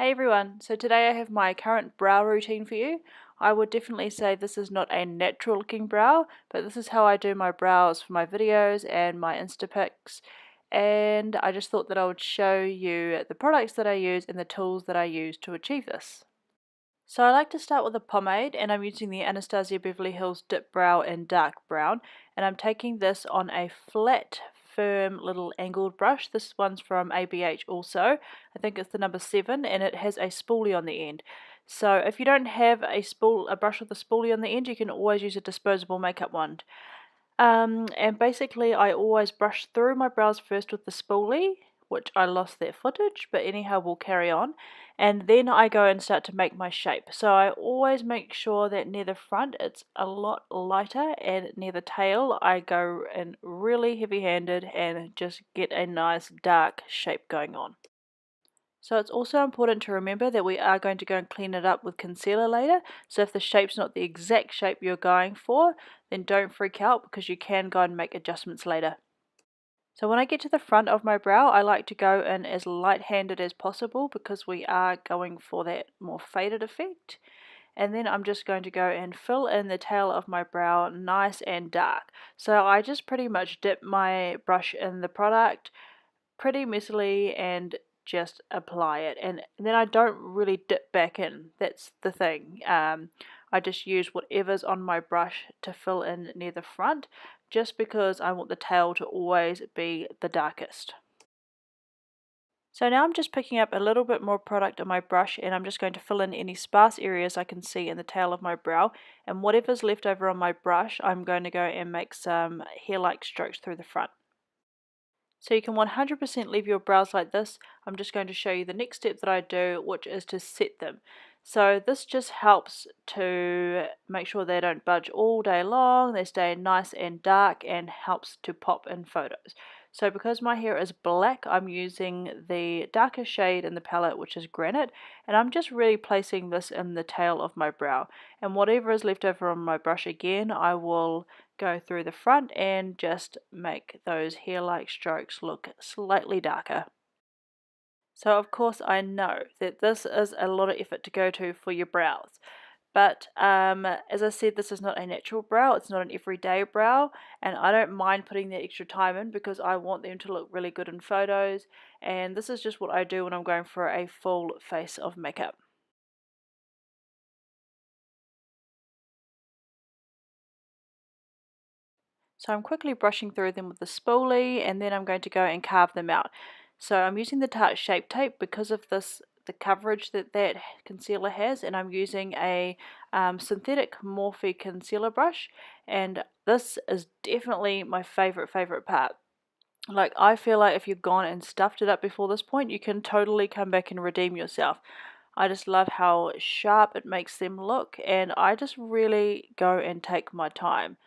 Hey everyone, so today I have my current brow routine for you. I would definitely say this is not a natural looking brow, but this is how I do my brows for my videos and my Insta pics. And I just thought that I would show you the products that I use and the tools that I use to achieve this. So I like to start with a pomade, and I'm using the Anastasia Beverly Hills Dip Brow in dark brown, and I'm taking this on a flat firm little angled brush. This one's from ABH also. I think it's the number 7, and it has a spoolie on the end. So if you don't have a brush with a spoolie on the end, you can always use a disposable makeup wand. And basically I always brush through my brows first with the spoolie, which I lost that footage, but anyhow we'll carry on. And then I go and start to make my shape. So I always make sure that near the front it's a lot lighter, and near the tail I go in really heavy handed and just get a nice dark shape going on. So it's also important to remember that we are going to go and clean it up with concealer later. So if the shape's not the exact shape you're going for, then don't freak out, because you can go and make adjustments later. So when I get to the front of my brow, I like to go in as light-handed as possible because we are going for that more faded effect. And then I'm just going to go and fill in the tail of my brow nice and dark. So I just pretty much dip my brush in the product pretty messily and just apply it, and then I don't really dip back in. That's the thing. I just use whatever's on my brush to fill in near the front, just because I want the tail to always be the darkest. So now I'm just picking up a little bit more product on my brush, and I'm just going to fill in any sparse areas I can see in the tail of my brow, and whatever's left over on my brush I'm going to go and make some hair-like strokes through the front. So you can 100% leave your brows like this. I'm just going to show you the next step that I do, which is to set them. So this just helps to make sure they don't budge all day long, they stay nice and dark, and helps to pop in photos. So because my hair is black, I'm using the darker shade in the palette, which is Granite, and I'm just really placing this in the tail of my brow. And whatever is left over on my brush, again, I will go through the front and just make those hair-like strokes look slightly darker. So of course I know that this is a lot of effort to go to for your brows, but as I said, this is not a natural brow, it's not an everyday brow, and I don't mind putting that extra time in because I want them to look really good in photos, and this is just what I do when I'm going for a full face of makeup. So I'm quickly brushing through them with the spoolie, and then I'm going to go and carve them out. So I'm using the Tarte Shape Tape because of the coverage that concealer has, and I'm using a synthetic Morphe concealer brush, and this is definitely my favorite part. Like, I feel like if you've gone and stuffed it up before this point, you can totally come back and redeem yourself. I just love how sharp it makes them look, and I just really go and take my time.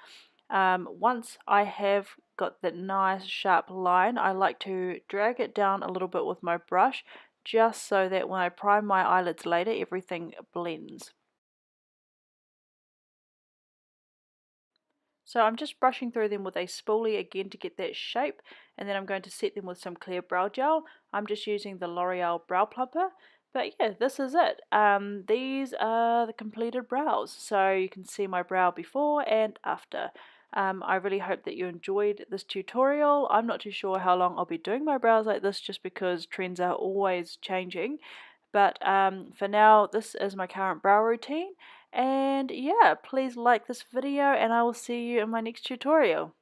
Once I have got that nice sharp line, I like to drag it down a little bit with my brush, just so that when I prime my eyelids later, everything blends. So I'm just brushing through them with a spoolie again to get that shape, and then I'm going to set them with some clear brow gel. I'm just using the Loreal Brow Plumper. But yeah, this is it. These are the completed brows. So you can see my brow before and after. I really hope that you enjoyed this tutorial. I'm not too sure how long I'll be doing my brows like this, just because trends are always changing. But for now, this is my current brow routine. And yeah, please like this video, and I will see you in my next tutorial.